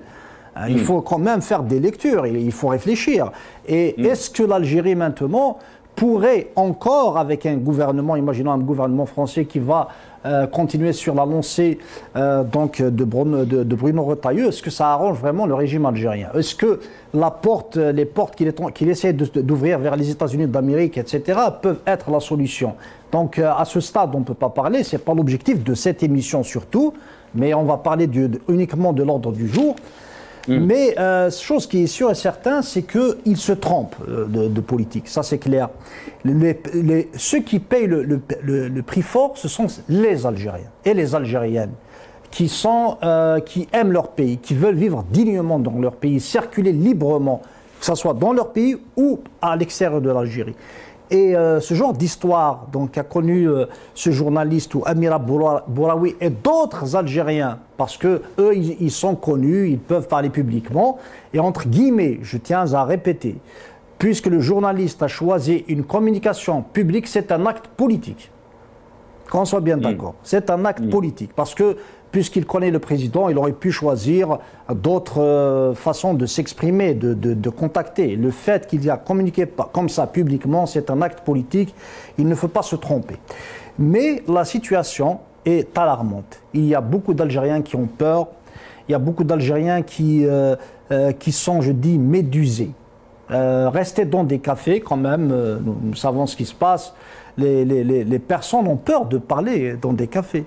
Il faut quand même faire des lectures, il faut réfléchir. Et est-ce que l'Algérie maintenant pourrait encore, avec un gouvernement, imaginons un gouvernement français qui va continuer sur la lancée de Bruno Retailleau, est-ce que ça arrange vraiment le régime algérien? Est-ce que les portes qu'il essaie d'ouvrir vers les États-Unis d'Amérique, etc., peuvent être la solution? Donc à ce stade, on ne peut pas parler, ce n'est pas l'objectif de cette émission surtout, mais on va parler uniquement de l'ordre du jour. Mais chose qui est sûre et certaine, c'est qu'il se trompe de politique, ça c'est clair. Ceux qui payent le prix fort, ce sont les Algériens et les Algériennes qui aiment leur pays, qui veulent vivre dignement dans leur pays, circuler librement, que ce soit dans leur pays ou à l'extérieur de l'Algérie. Et ce genre d'histoire qu'a connu ce journaliste ou Amira Bouraoui et d'autres Algériens, parce que eux ils sont connus, ils peuvent parler publiquement, et entre guillemets, je tiens à répéter, puisque le journaliste a choisi une communication publique, c'est un acte politique. Qu'on soit bien d'accord, c'est un acte politique, parce que puisqu'il connaît le président, il aurait pu choisir d'autres façons de s'exprimer, de contacter. Le fait qu'il y a communiqué comme ça publiquement, c'est un acte politique, il ne faut pas se tromper. Mais la situation est alarmante. Il y a beaucoup d'Algériens qui ont peur, il y a beaucoup d'Algériens qui sont, je dis, médusés. Rester dans des cafés quand même, nous savons ce qui se passe, les personnes ont peur de parler dans des cafés.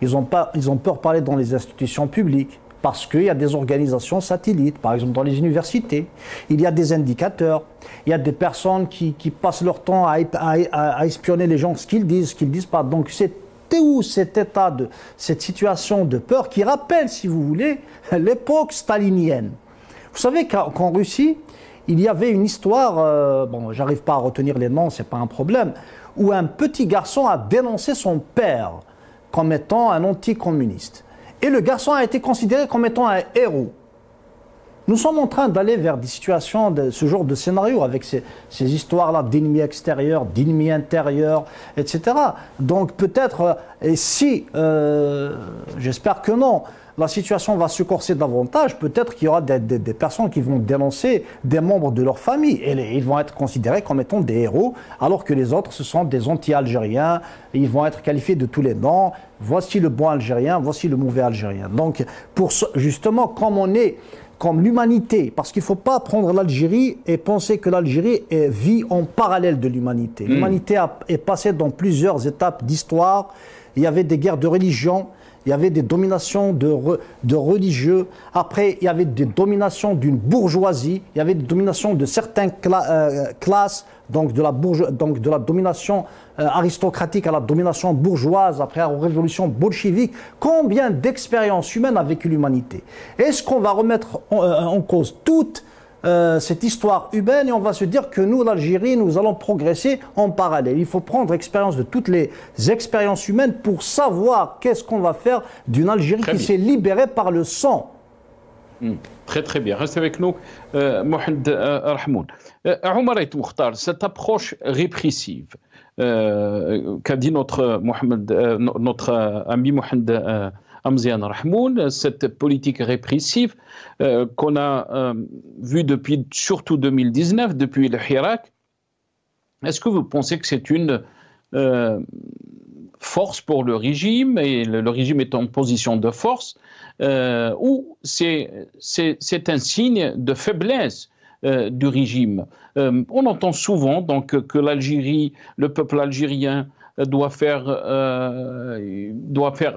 Ils ont peur de parler dans les institutions publiques parce qu'il y a des organisations satellites, par exemple dans les universités. Il y a des indicateurs. Il y a des personnes qui passent leur temps à espionner les gens, ce qu'ils disent pas. Donc c'est où cette situation de peur qui rappelle, si vous voulez, l'époque stalinienne. Vous savez qu'en Russie, il y avait une histoire, bon, j'arrive pas à retenir les noms, c'est pas un problème, où un petit garçon a dénoncé son père comme étant un anticommuniste. Et le garçon a été considéré comme étant un héros. Nous sommes en train d'aller vers des situations de ce genre de scénario avec ces histoires-là d'ennemis extérieurs, d'ennemis intérieurs, etc. Donc peut-être, et si, j'espère que non, la situation va se corser davantage. Peut-être qu'il y aura des personnes qui vont dénoncer des membres de leur famille. Et ils vont être considérés comme étant des héros, alors que les autres, ce sont des anti-algériens. Ils vont être qualifiés de tous les noms. Voici le bon Algérien, voici le mauvais Algérien. Donc, justement, comme l'humanité, parce qu'il ne faut pas prendre l'Algérie et penser que l'Algérie vit en parallèle de l'humanité. L'humanité est passée dans plusieurs étapes d'histoire. Il y avait des guerres de religion, il y avait des dominations de religieux. Après, il y avait des dominations d'une bourgeoisie, il y avait des dominations de certaines classes, donc de la domination aristocratique à la domination bourgeoise, après la révolution bolchevique. Combien d'expériences humaines a vécu l'humanité? Est-ce qu'on va remettre en cause toute cette histoire humaine et on va se dire que nous, l'Algérie, nous allons progresser en parallèle? Il faut prendre expérience de toutes les expériences humaines pour savoir qu'est-ce qu'on va faire d'une Algérie qui s'est libérée par le sang. Très très bien. Reste avec nous, Mohamed Rahmoun. Omar et Moukhtar, cette approche répressive qu'a dit notre ami Mohamed Amzian Rahmoun, cette politique répressive qu'on a vue depuis surtout 2019, depuis le Hirak, est-ce que vous pensez que c'est une force pour le régime et le régime est en position de force ou c'est un signe de faiblesse du régime? On entend souvent donc que l'Algérie, le peuple algérien doit faire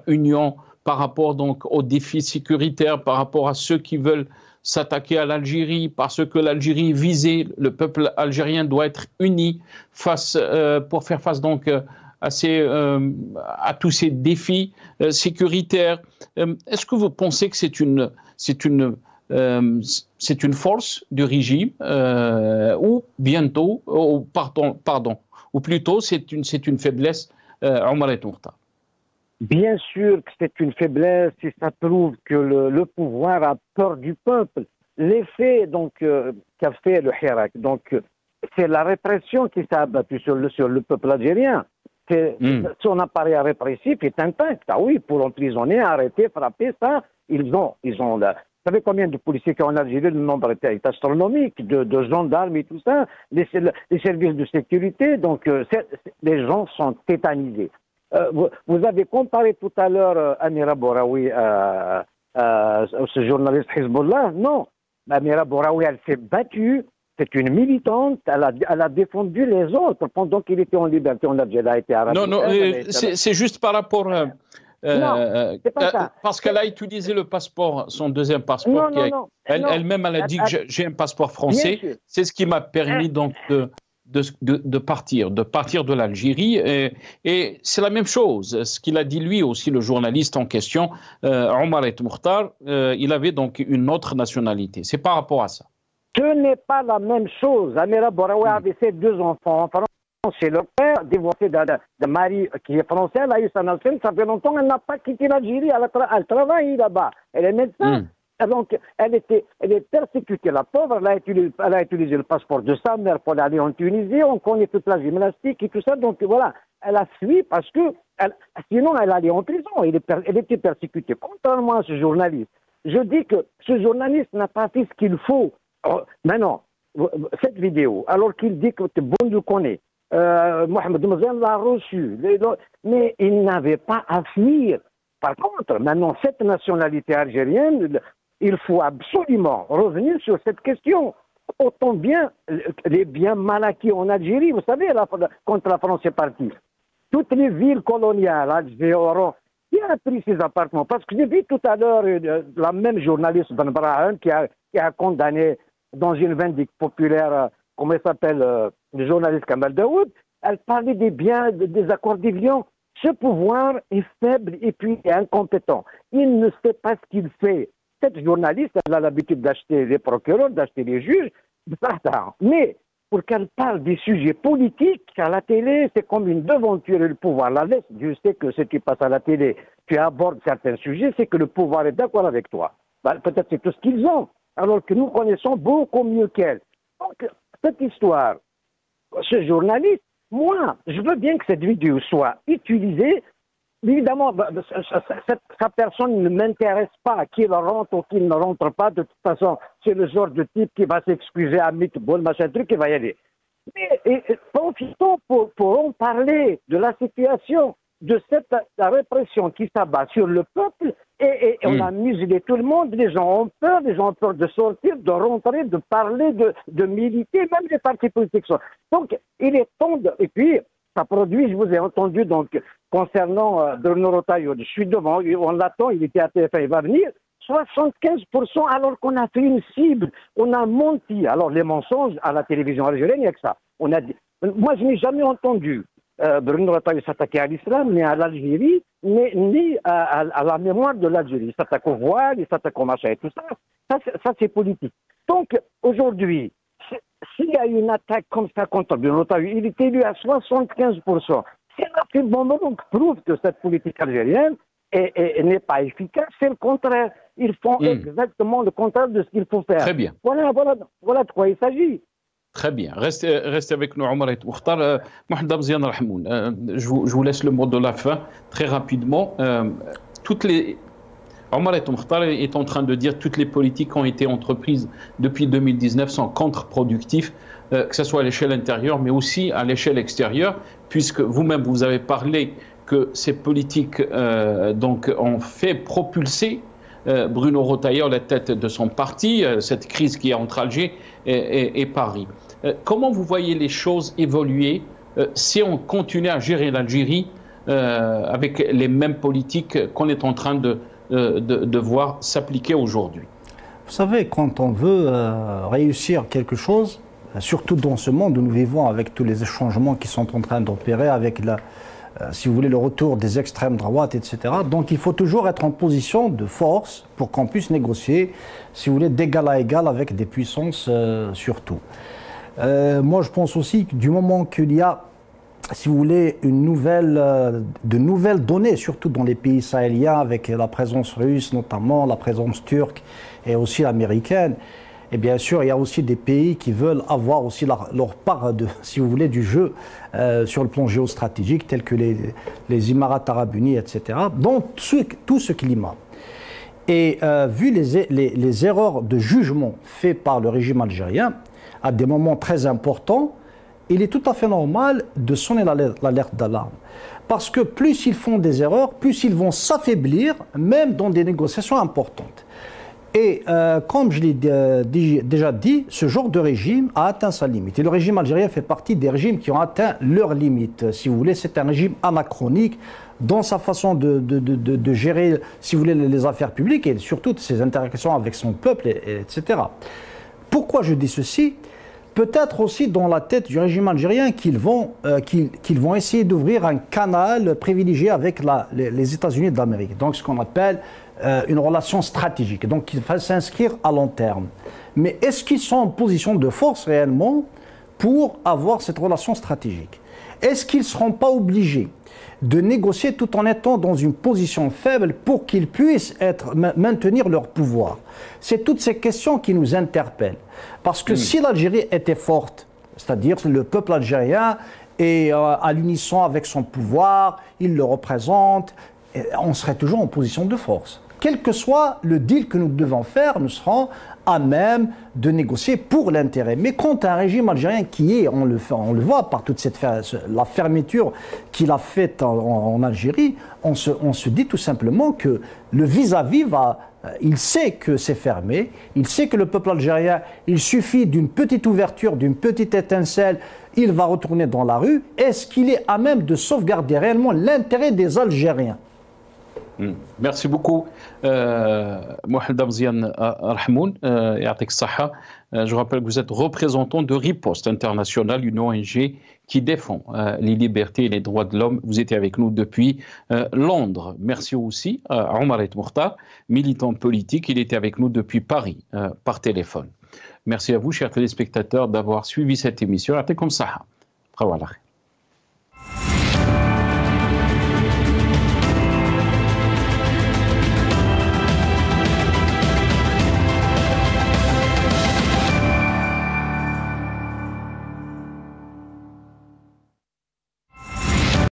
union par rapport donc aux défis sécuritaires, par rapport à ceux qui veulent s'attaquer à l'Algérie, parce que l'Algérie est visée, le peuple algérien doit être uni pour faire face donc à tous ces défis sécuritaires. Est-ce que vous pensez que c'est une force du régime ou bientôt, ou plutôt c'est une faiblesse, Omar et Moukhtar? Bien sûr que c'est une faiblesse et ça prouve que le pouvoir a peur du peuple. L'effet donc qu'a fait le Hirak, donc c'est la répression qui s'est abattue sur le peuple algérien. Son appareil répressif est intact. Ah oui, pour emprisonner, arrêter, frapper, ça, ils ont là. Vous savez combien de policiers qu'il y a en Algérie? Le nombre est astronomique, de gendarmes et tout ça, les services de sécurité. Donc les gens sont tétanisés. Vous avez comparé tout à l'heure Amira Bouraoui à ce journaliste Hezbollah. Non, Amira Bouraoui, elle s'est battue. C'est une militante. Elle a défendu les autres pendant qu'il était en liberté. En Algérie, elle a été arrêtée. Non, c'est juste par rapport. Non, c'est pas ça. Parce qu'elle a utilisé le passeport, son deuxième passeport. Elle-même, elle a dit que j'ai un passeport français. C'est ce qui m'a permis donc de partir de l'Algérie. Et c'est la même chose. Ce qu'il a dit lui aussi, le journaliste en question, Omar et Moukhtar, il avait donc une autre nationalité. C'est par rapport à ça. Ce n'est pas la même chose. Amira Bouraoui avait ses deux enfants en France chez le père, divorcé de mari qui est français. Elle a eu sa nationalité. Ça fait longtemps qu'elle n'a pas quitté l'Algérie. Elle travaille là-bas. Elle est médecin. Donc, elle est persécutée, la pauvre. Elle a utilisé le passeport de sa mère pour aller en Tunisie. On connaît toute la gymnastique et tout ça. Donc, voilà. Elle a fui parce que sinon, elle allait en prison. Elle était persécutée. Contrairement à ce journaliste. Je dis que ce journaliste n'a pas fait ce qu'il faut. Maintenant, cette vidéo, alors qu'il dit que bon, je connais, Mohamed Mouzen l'a reçu, mais il n'avait pas à fuir. Par contre, maintenant, cette nationalité algérienne, il faut absolument revenir sur cette question. Autant bien les biens mal acquis en Algérie, vous savez, quand la France est partie, toutes les villes coloniales, Alger, Oran, qui a pris ces appartements? Parce que j'ai vu tout à l'heure la même journaliste Ben Brahim qui a condamné dans une vindicte populaire, comment il s'appelle, le journaliste Kamal Daoud, elle parlait des biens, des accords d'Évian. Ce pouvoir est faible et puis incompétent. Il ne sait pas ce qu'il fait. Cette journaliste, elle a l'habitude d'acheter les procureurs, d'acheter les juges, mais pour qu'elle parle des sujets politiques à la télé, c'est comme une devanture et le pouvoir la laisse. Dieu sait que ce qui passe à la télé, tu abordes certains sujets, c'est que le pouvoir est d'accord avec toi. Peut-être c'est tout ce qu'ils ont, alors que nous connaissons beaucoup mieux qu'elle. Donc, cette histoire, ce journaliste, moi, je veux bien que cette vidéo soit utilisée évidemment, sa personne ne m'intéresse pas, qu'il rentre ou qu'il ne rentre pas. De toute façon, c'est le genre de type qui va s'excuser à Mitbol, machin truc, qui va y aller. Mais profitons pour en parler de la situation, de cette répression qui s'abat sur le peuple, et on a muselé tout le monde. Les gens ont peur de sortir, de rentrer, de parler, de militer, même les partis politiques. Donc, il est temps et puis, ça produit, je vous ai entendu, donc, concernant Bruno Retailleau, je suis devant, on l'attend, il était à TF1, il va venir, 75% alors qu'on a fait une cible, on a menti. Alors, les mensonges à la télévision algérienne, il n'y a que ça. On a dit, moi, je n'ai jamais entendu Bruno Retailleau s'attaquer à l'islam, ni à l'Algérie, ni à la mémoire de l'Algérie. Il s'attaque au voile, il s'attaque au machin et tout ça. Ça c'est politique. Donc, aujourd'hui, s'il y a une attaque comme ça contre Bruno Retailleau, il est élu à 75%. C'est la plus bonne donc prouve que cette politique algérienne n'est pas efficace. C'est le contraire. Ils font exactement le contraire de ce qu'il faut faire. Très bien. Voilà de quoi il s'agit. Très bien. Restez avec nous, Omar Mokhtar. Mohamed Abzian Rahmoun, je vous laisse le mot de la fin très rapidement. Omar Mokhtar est en train de dire que toutes les politiques qui ont été entreprises depuis 2019 sont contre-productives, que ce soit à l'échelle intérieure, mais aussi à l'échelle extérieure, puisque vous-même, vous avez parlé que ces politiques donc, ont fait propulser Bruno Retailleau à la tête de son parti, cette crise qui est entre Alger et Paris. Comment vous voyez les choses évoluer si on continue à gérer l'Algérie avec les mêmes politiques qu'on est en train de voir s'appliquer aujourd'hui? Vous savez, quand on veut réussir quelque chose, surtout dans ce monde où nous vivons avec tous les changements qui sont en train d'opérer, avec si vous voulez, le retour des extrêmes droites, etc. Donc il faut toujours être en position de force pour qu'on puisse négocier, si vous voulez, d'égal à égal avec des puissances surtout. Moi, je pense aussi que du moment qu'il y a, si vous voulez, de nouvelles données, surtout dans les pays sahéliens, avec la présence russe notamment, la présence turque et aussi américaine, et bien sûr, il y a aussi des pays qui veulent avoir aussi leur part, si vous voulez, du jeu sur le plan géostratégique, tels que les Émirats arabes unis, etc. Donc, tout ce climat. Et vu les erreurs de jugement faites par le régime algérien, à des moments très importants, il est tout à fait normal de sonner l'alerte d'alarme. Parce que plus ils font des erreurs, plus ils vont s'affaiblir, même dans des négociations importantes. Et comme je l'ai déjà dit, ce genre de régime a atteint sa limite. Et le régime algérien fait partie des régimes qui ont atteint leur limite. Si vous voulez, c'est un régime anachronique dans sa façon de gérer, si vous voulez, les affaires publiques et surtout ses interactions avec son peuple, etc. Pourquoi je dis ceci? Peut-être aussi dans la tête du régime algérien qu'ils vont essayer d'ouvrir un canal privilégié avec les États-Unis d'Amérique. Donc ce qu'on appelle une relation stratégique. Donc il faut s'inscrire à long terme. Mais est-ce qu'ils sont en position de force réellement pour avoir cette relation stratégique? Est-ce qu'ils ne seront pas obligés de négocier tout en étant dans une position faible pour qu'ils puissent maintenir leur pouvoir? C'est toutes ces questions qui nous interpellent. Parce que si l'Algérie était forte, c'est-à-dire le peuple algérien est à l'unisson avec son pouvoir, il le représente, on serait toujours en position de force. Quel que soit le deal que nous devons faire, nous serons à même de négocier pour l'intérêt. Mais quand un régime algérien qui est, on le voit par toute la fermeture qu'il a faite en Algérie, on se dit tout simplement que le vis-à-vis il sait que c'est fermé, il sait que le peuple algérien, il suffit d'une petite ouverture, d'une petite étincelle, il va retourner dans la rue. Est-ce qu'il est à même de sauvegarder réellement l'intérêt des Algériens? Merci beaucoup, Mohamed Abzian Rahmoun. Je rappelle que vous êtes représentant de Riposte International, une ONG qui défend les libertés et les droits de l'homme. Vous étiez avec nous depuis Londres. Merci aussi à Omar Mokhtar, militant politique. Il était avec nous depuis Paris par téléphone. Merci à vous, chers téléspectateurs, d'avoir suivi cette émission.